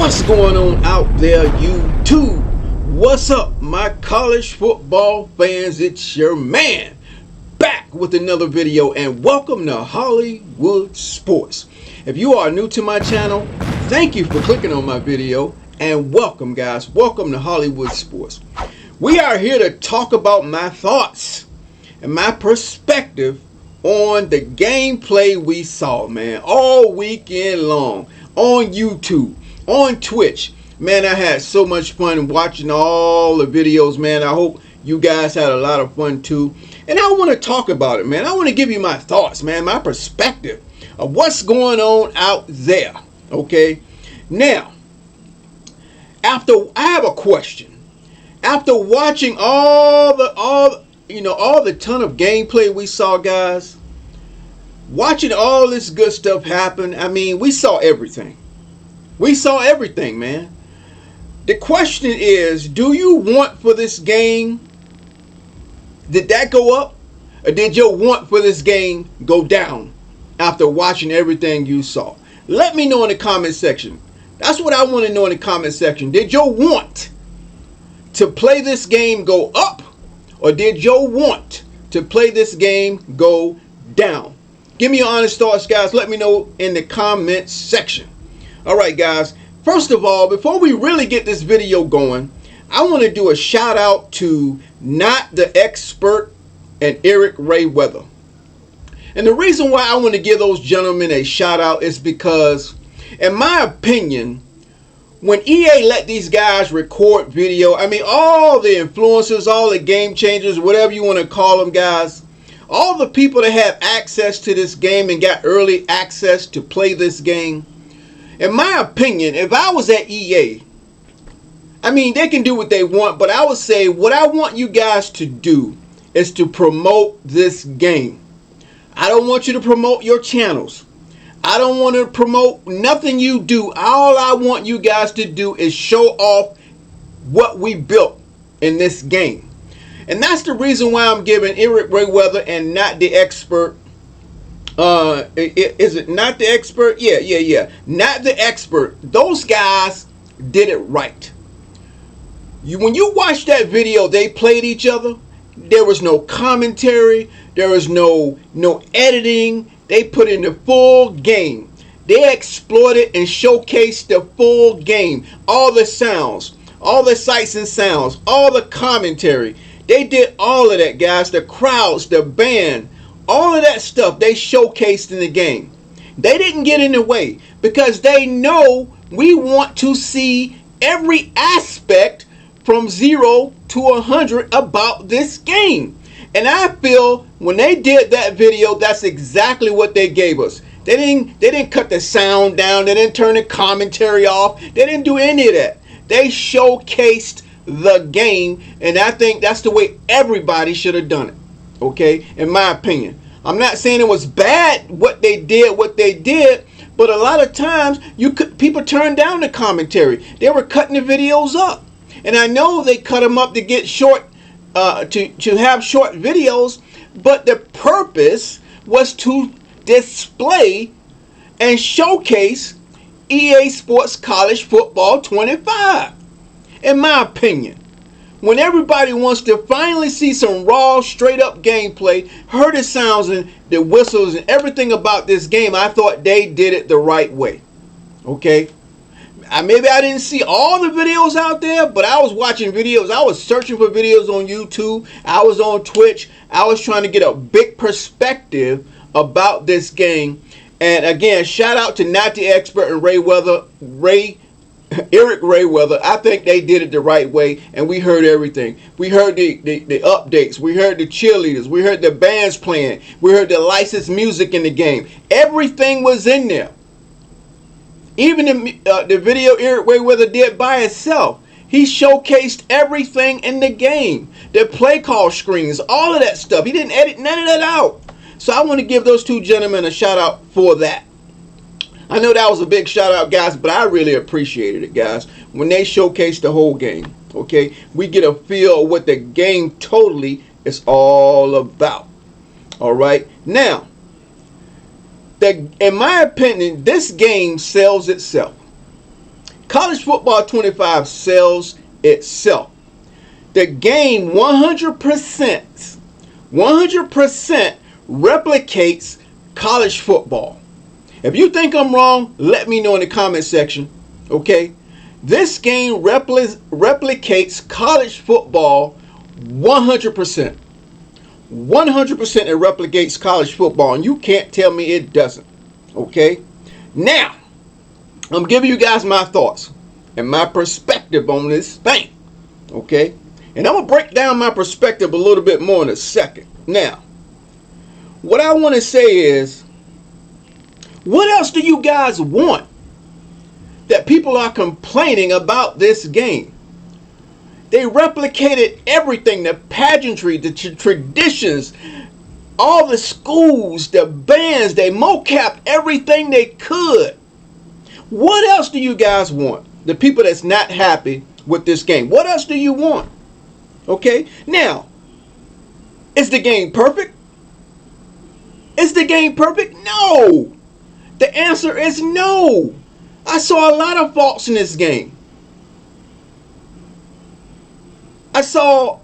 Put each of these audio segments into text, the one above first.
What's going on out there, YouTube? What's up, my college football fans? It's your man back with another video, and welcome to Hollywood Sports. If you are new to my channel, thank you for clicking on my video, and welcome, guys. Welcome to Hollywood Sports. We are here to talk about my thoughts and my perspective on the gameplay we saw, man, all weekend long on YouTube, on Twitch. Man, I had so much fun watching all the videos, man. I hope you guys had a lot of fun too. And I want to talk about it, man. I want to give you my thoughts, man, my perspective of what's going on out there. Okay. Now, I have a question. After watching all the ton of gameplay we saw, guys, watching all this good stuff happen, I mean, we saw everything. We saw everything, man. The question is, do you want for this game, did that go up? Or did your want for this game go down after watching everything you saw? Let me know in the comment section. That's what I want to know in the comment section. Did your want to play this game go up? Or did your want to play this game go down? Give me your honest thoughts, guys. Let me know in the comment section. All right, guys. First of all, before we really get this video going, I want to do a shout out to Not the Expert and Eric Ray Weather. And the reason why I want to give those gentlemen a shout out is because, in my opinion, when EA let these guys record video, I mean, all the influencers, all the game changers, whatever you want to call them, guys, all the people that have access to this game and got early access to play this game, in my opinion, if I was at EA, I mean, they can do what they want, but I would say what I want you guys to do is to promote this game. I don't want you to promote your channels. I don't want to promote nothing you do. All I want you guys to do is show off what we built in this game. And that's the reason why I'm giving Eric Ray Weather and Not the Expert. Is it Not the Expert? Yeah. Not the Expert. Those guys did it right. When you watch that video, they played each other. There was no commentary. There was no editing. They put in the full game. They exploited and showcased the full game. All the sounds, all the sights and sounds, all the commentary. They did all of that, guys. The crowds, the band, all of that stuff they showcased in the game. They didn't get in the way because they know we want to see every aspect from 0 to 100 about this game. And I feel when they did that video, that's exactly what they gave us. They didn't cut the sound down. They didn't turn the commentary off. They didn't do any of that. They showcased the game, and I think that's the way everybody should have done it. Okay, in my opinion. I'm not saying it was bad what they did, but a lot of times people turn down the commentary. They were cutting the videos up, and I know they cut them up to get short, to have short videos, but the purpose was to display and showcase EA Sports College Football 25. In my opinion, when everybody wants to finally see some raw, straight up gameplay, heard the sounds and the whistles and everything about this game, I thought they did it the right way. Okay? Maybe I didn't see all the videos out there, but I was watching videos. I was searching for videos on YouTube. I was on Twitch. I was trying to get a big perspective about this game. And again, shout out to Not the Expert and Eric Ray Weather. I think they did it the right way, and we heard everything. We heard the updates. We heard the cheerleaders. We heard the bands playing. We heard the licensed music in the game. Everything was in there. Even the video Eric Ray Weather did by itself. He showcased everything in the game. The play call screens, all of that stuff. He didn't edit none of that out. So I want to give those two gentlemen a shout out for that. I know that was a big shout out, guys, but I really appreciated it, guys, when they showcased the whole game. Okay, we get a feel of what the game totally is all about. All right, now, in my opinion, this game sells itself. College Football 25 sells itself. The game 100% replicates college football. If you think I'm wrong, let me know in the comment section. Okay? This game replicates college football 100%. 100% it replicates college football, and you can't tell me it doesn't. Okay? Now, I'm giving you guys my thoughts and my perspective on this thing. Okay? And I'm going to break down my perspective a little bit more in a second. Now, what I want to say is, what else do you guys want that people are complaining about this game? They replicated everything, the pageantry, the traditions, all the schools, the bands, they mocapped everything they could. What else do you guys want? The people that's not happy with this game. What else do you want? Okay, now, is the game perfect? Is the game perfect? No. The answer is no. I saw a lot of faults in this game. I saw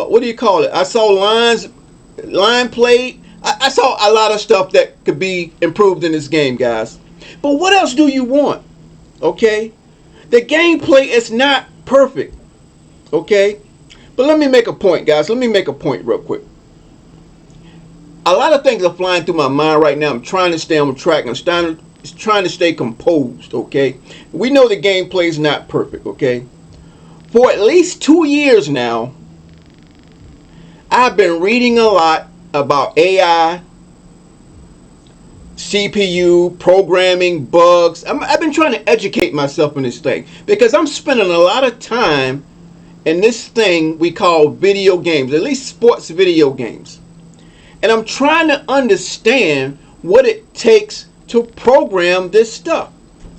what do you call it? I saw line played. I saw a lot of stuff that could be improved in this game, guys. But what else do you want? Okay, the gameplay is not perfect. Okay, but let me make a point, guys. Let me make a point real quick. A lot of things are flying through my mind right now. I'm trying to stay on track. I'm trying to stay composed. Okay, we know the gameplay is not perfect. Okay, for at least 2 years now, I've been reading a lot about AI, CPU, programming, bugs. I've been trying to educate myself in this thing because I'm spending a lot of time in this thing we call video games, at least sports video games. And I'm trying to understand what it takes to program this stuff.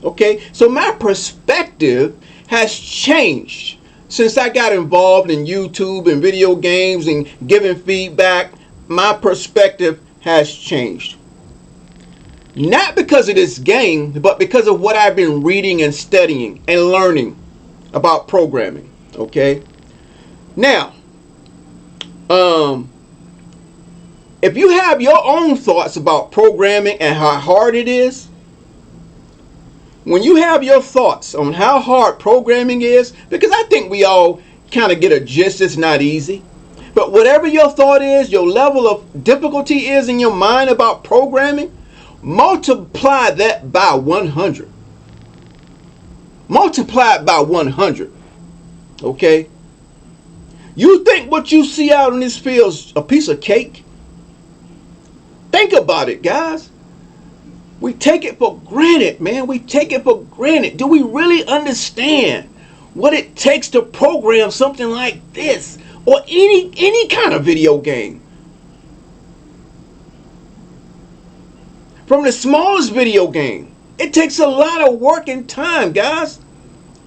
Okay, so my perspective has changed since I got involved in YouTube and video games and giving feedback. My perspective has changed. Not because of this game, but because of what I've been reading and studying and learning about programming. Okay, now, if you have your own thoughts about programming and how hard it is, when you have your thoughts on how hard programming is, because I think we all kind of get a gist, it's not easy. But whatever your thought is, your level of difficulty is in your mind about programming, multiply that by 100. Multiply it by 100. Okay? You think what you see out in this field is a piece of cake? Think about it, guys. We take it for granted, man. We take it for granted. Do we really understand what it takes to program something like this or any kind of video game? From the smallest video game, it takes a lot of work and time, guys.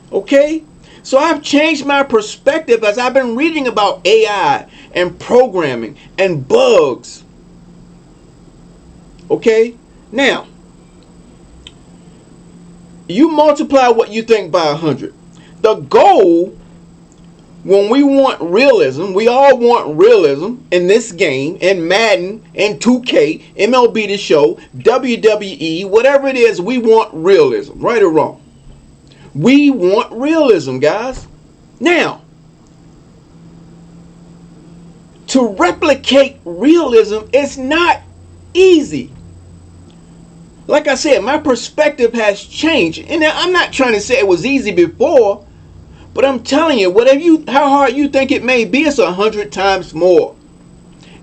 Okay? So I've changed my perspective as I've been reading about AI and programming and bugs. Okay? Now, you multiply what you think by 100. The goal, when we want realism, we all want realism in this game, in Madden, in 2K, MLB The Show, WWE, whatever it is, we want realism, right or wrong. We want realism, guys. Now, to replicate realism is not easy. Like I said, my perspective has changed. And I'm not trying to say it was easy before, but I'm telling you, how hard you think it may be, it's 100 times more.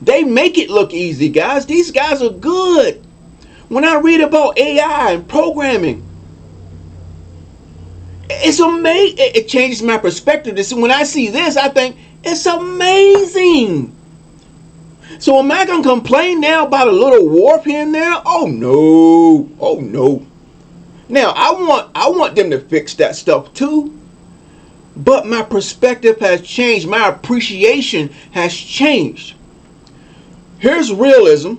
They make it look easy, guys. These guys are good. When I read about AI and programming, it's amazing. It changes my perspective. When I see this, I think it's amazing. So am I going to complain now about a little warp here and there? Oh no. Oh no. Now, I want them to fix that stuff too. But my perspective has changed. My appreciation has changed. Here's realism.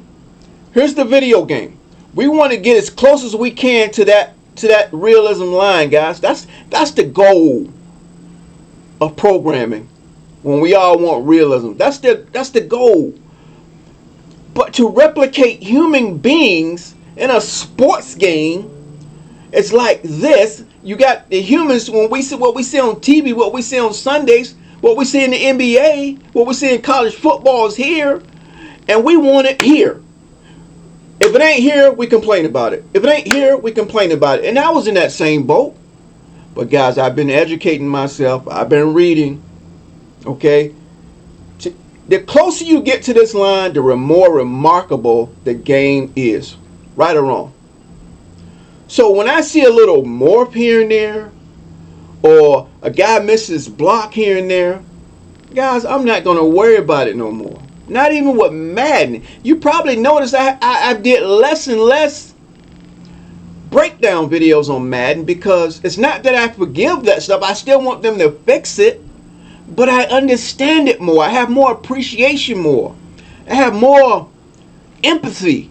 Here's the video game. We want to get as close as we can to to that realism line, guys. That's the goal of programming. When we all want realism, that's the goal. But to replicate human beings in a sports game, it's like this. You got the humans. When we see what we see on TV, what we see on Sundays, what we see in the NBA, what we see in college football is here, and we want it here. If it ain't here, we complain about it. If it ain't here, we complain about it. And I was in that same boat. But guys, I've been educating myself. I've been reading. Okay? The closer you get to this line, the more remarkable the game is. Right or wrong. So when I see a little morph here and there, or a guy misses block here and there, guys, I'm not going to worry about it no more. Not even with Madden. You probably noticed I did less and less breakdown videos on Madden, because it's not that I forgive that stuff. I still want them to fix it, but I understand it more. I have more appreciation more. I have more empathy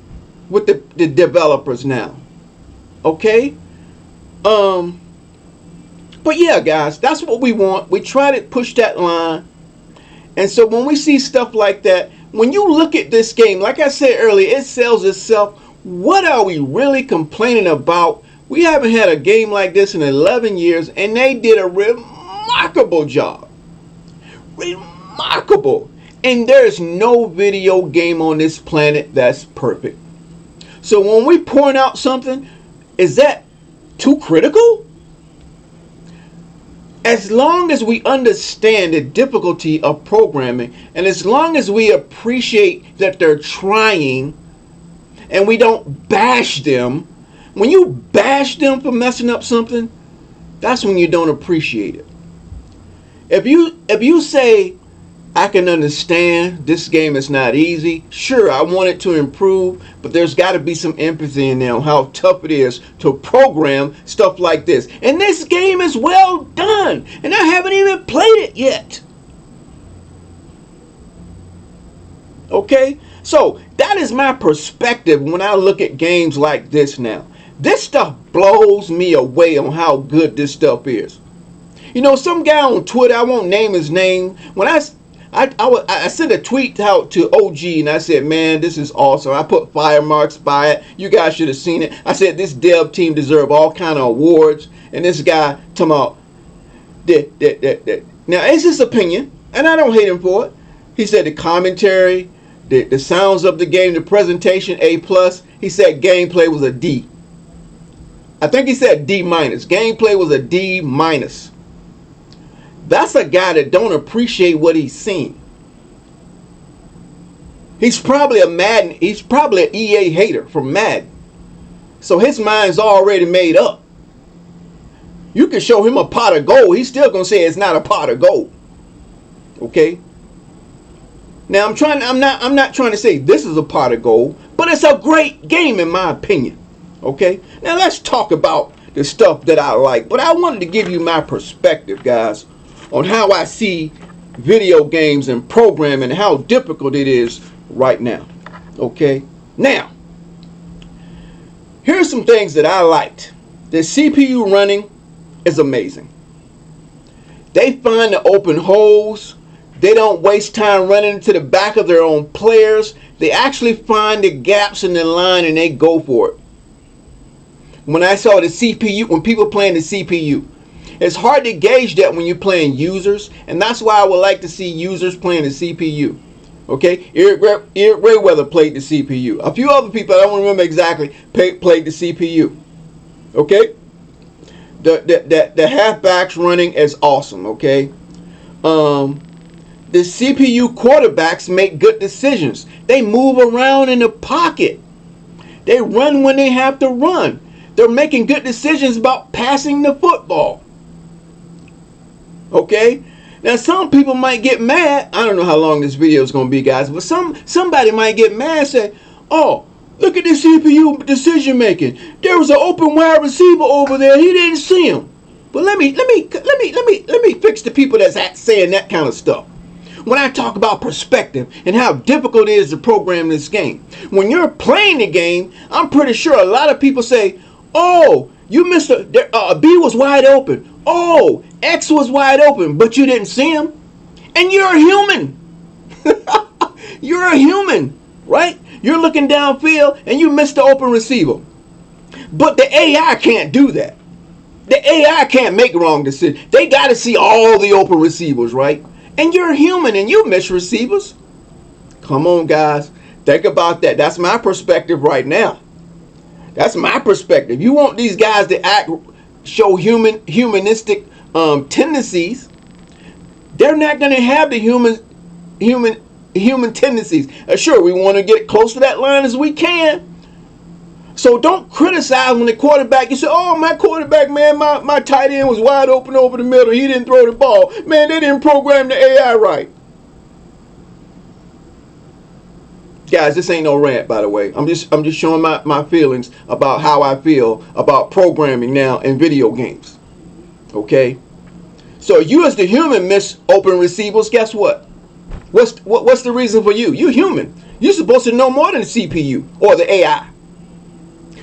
with the developers now. Okay? But yeah, guys, that's what we want. We try to push that line. And so when we see stuff like that, when you look at this game, like I said earlier, it sells itself. What are we really complaining about? We haven't had a game like this in 11 years, and they did a remarkable job. Remarkable. And there's no video game on this planet that's perfect. So when we point out something, is that too critical? As long as we understand the difficulty of programming, and as long as we appreciate that they're trying, and we don't bash them. When you bash them for messing up something, that's when you don't appreciate it. If you say, I can understand this game is not easy, sure, I want it to improve, but there's got to be some empathy in there on how tough it is to program stuff like this. And this game is well done, and I haven't even played it yet. Okay? So that is my perspective when I look at games like this now. This stuff blows me away on how good this stuff is. You know, some guy on Twitter, I won't name his name, when I sent a tweet out to OG and I said, man, this is awesome. I put fire marks by it. You guys should have seen it. I said this dev team deserve all kind of awards. And this guy talking about that. Now, it's his opinion, and I don't hate him for it. He said the commentary, the sounds of the game, the presentation, A+. He said gameplay was a D. I think he said D-. Gameplay was a D-. That's a guy that don't appreciate what he's seen. He's probably an EA hater from Madden. So his mind's already made up. You can show him a pot of gold, he's still gonna say it's not a pot of gold. Okay? Now I'm not trying to say this is a pot of gold, but it's a great game in my opinion. Okay? Now let's talk about the stuff that I like. But I wanted to give you my perspective, guys, on how I see video games and programming and how difficult it is right now. Okay? Now, here's some things that I liked. The CPU running is amazing. They find the open holes. They don't waste time running into the back of their own players. They actually find the gaps in the line and they go for it. When I saw the CPU, when people playing the CPU, it's hard to gauge that when you're playing users, and that's why I would like to see users playing the CPU. Okay, Eric Rayweather played the CPU. A few other people, I don't remember exactly, played the CPU. Okay, the halfbacks running is awesome. Okay, the CPU quarterbacks make good decisions. They move around in the pocket. They run when they have to run. They're making good decisions about passing the football. Okay? Now some people might get mad. I don't know how long this video is going to be, guys, but somebody might get mad and say, "Oh, look at the CPU decision making. There was an open wide receiver over there. He didn't see him." But let me fix the people that's saying that kind of stuff. When I talk about perspective and how difficult it is to program this game, when you're playing the game, I'm pretty sure a lot of people say, "Oh, You missed B was wide open. Oh, X was wide open, but you didn't see him. And you're a human. You're a human, right? You're looking downfield and you missed the open receiver. But the AI can't do that. The AI can't make wrong decisions. They got to see all the open receivers, right? And you're a human and you miss receivers. Come on, guys. Think about that. That's my perspective right now. That's my perspective. You want these guys to show humanistic tendencies. They're not going to have the human tendencies. Sure, we want to get close to that line as we can. So don't criticize when the quarterback, you say, oh, my quarterback, man, my tight end was wide open over the middle. He didn't throw the ball. Man, they didn't program the AI right. Guys, this ain't no rant, by the way. I'm just showing my feelings about how I feel about programming now in video games. Okay? So you as the human miss open receivers, guess what? What's the reason for you? You're human. You're supposed to know more than the CPU or the AI.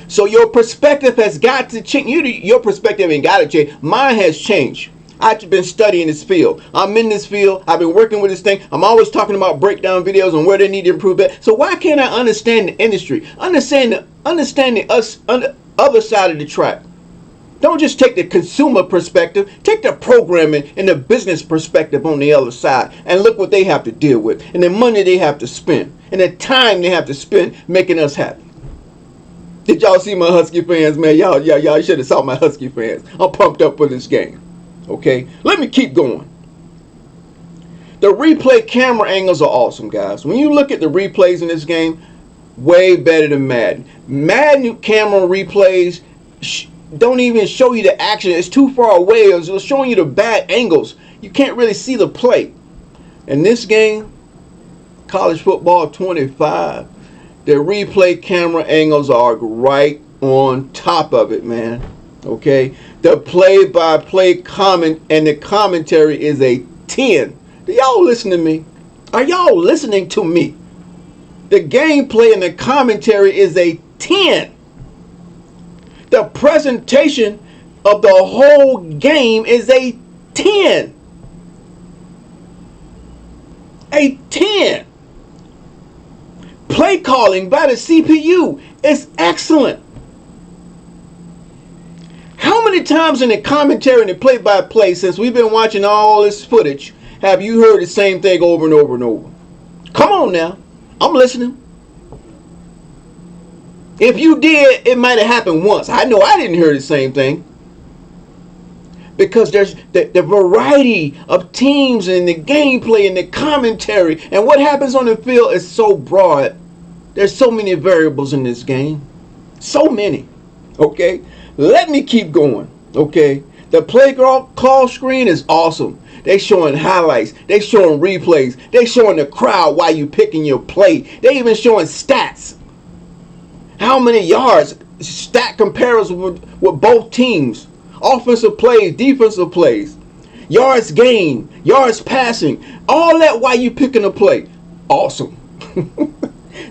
So your perspective has got to change. Your perspective ain't got to change. Mine has changed. I've been studying this field. I'm in this field. I've been working with this thing. I'm always talking about breakdown videos and where they need to improve it. So why can't I understand the industry? Understand us on the other side of the track. Don't just take the consumer perspective. Take the programming and the business perspective on the other side and look what they have to deal with and the money they have to spend and the time they have to spend making us happy. Did y'all see my Husky fans, man? Y'all should have saw my Husky fans. I'm pumped up for this game. Okay, let me keep going. The replay camera angles are awesome, guys. When you look at the replays in this game, way better than Madden. Madden camera replays don't even show you the action. It's too far away. It's showing you the bad angles. You can't really see the play. In this game, College Football 25, the replay camera angles are right on top of it, man. Okay, the play-by-play comment and the commentary is a 10. Do y'all listen to me? Are y'all listening to me? The gameplay and the commentary is a 10. The presentation of the whole game is a 10. A 10. Play calling by the CPU is excellent. How many times in the commentary and the play-by-play since we've been watching all this footage have you heard the same thing over and over and over? Come on now. I'm listening. If you did, it might have happened once. I know I didn't hear the same thing. Because there's the variety of teams and the gameplay and the commentary and what happens on the field is so broad. There's so many variables in this game. So many. Okay? Let me keep going. Okay? The play call screen is awesome. They showing highlights. They showing replays. They showing the crowd why you picking your play. They even showing stats. How many yards? Stat comparison with both teams. Offensive plays, defensive plays. Yards gained. Yards passing. All that while you picking a play. Awesome.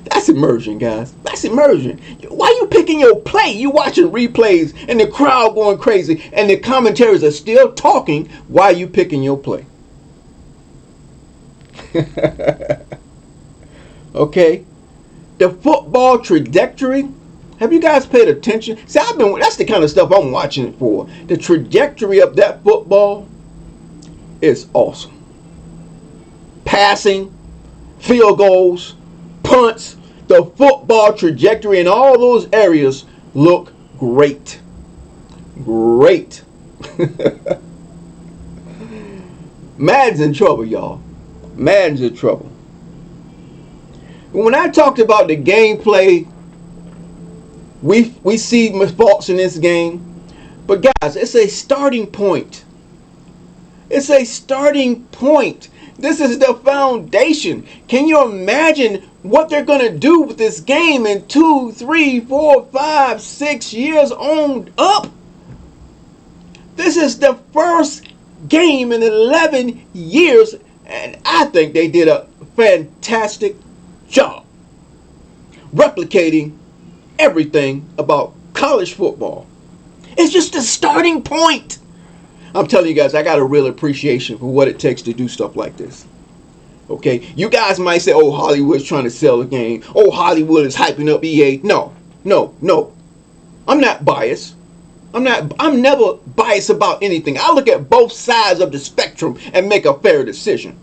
That's immersion, guys. That's immersion. Why you picking your play? You watching replays and the crowd going crazy and the commentaries are still talking while you picking your play. Okay. The football trajectory. Have you guys paid attention? See, that's the kind of stuff I'm watching it for. The trajectory of that football is awesome. Passing, field goals, punts, the football trajectory in all those areas look great. Great. Madden's in trouble, y'all. Madden's in trouble. When I talked about the gameplay, we see faults in this game. But guys, it's a starting point. It's a starting point. This is the foundation. Can you imagine what they're going to do with this game in 2, 3, 4, 5, 6 years on up? This is the first game in 11 years, and I think they did a fantastic job replicating everything about college football. It's just a starting point. I'm telling you guys, I got a real appreciation for what it takes to do stuff like this. Okay, you guys might say, "Oh, Hollywood's trying to sell the game. Oh, Hollywood is hyping up EA." No, no, no. I'm not biased. I'm never biased about anything. I look at both sides of the spectrum and make a fair decision.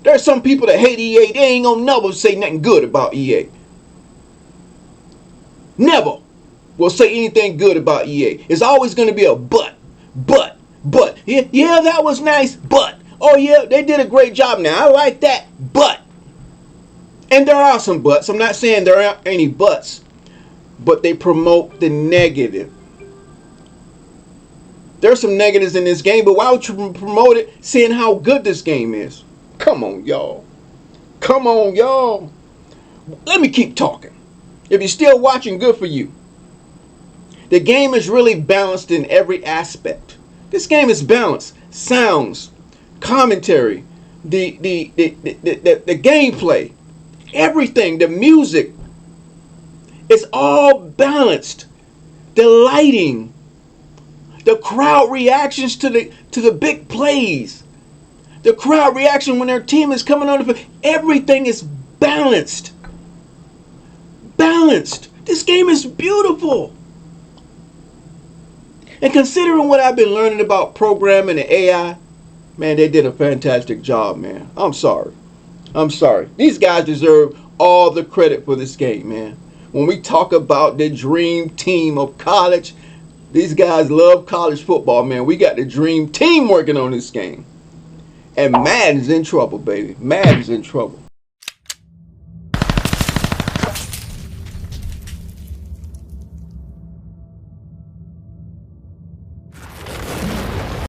There's some people that hate EA. They ain't gonna never say nothing good about EA. Never will say anything good about EA. It's always gonna be a but. Yeah, that was nice, but. Oh yeah, they did a great job now. I like that, but. And there are some buts. I'm not saying there aren't any buts. But they promote the negative. There's some negatives in this game, but why would you promote it seeing how good this game is? Come on, y'all. Come on, y'all. Let me keep talking. If you're still watching, good for you. The game is really balanced in every aspect. This game is balanced. Sounds, commentary, the gameplay, everything, the music. It's all balanced. The lighting, the crowd reactions to the big plays, the crowd reaction when their team is coming on the field. Everything is balanced. Balanced. This game is beautiful. And considering what I've been learning about programming and AI, man, they did a fantastic job, man. I'm sorry. These guys deserve all the credit for this game, man. When we talk about the dream team of college, these guys love college football, man. We got the dream team working on this game. And Madden's in trouble, baby. Madden's in trouble.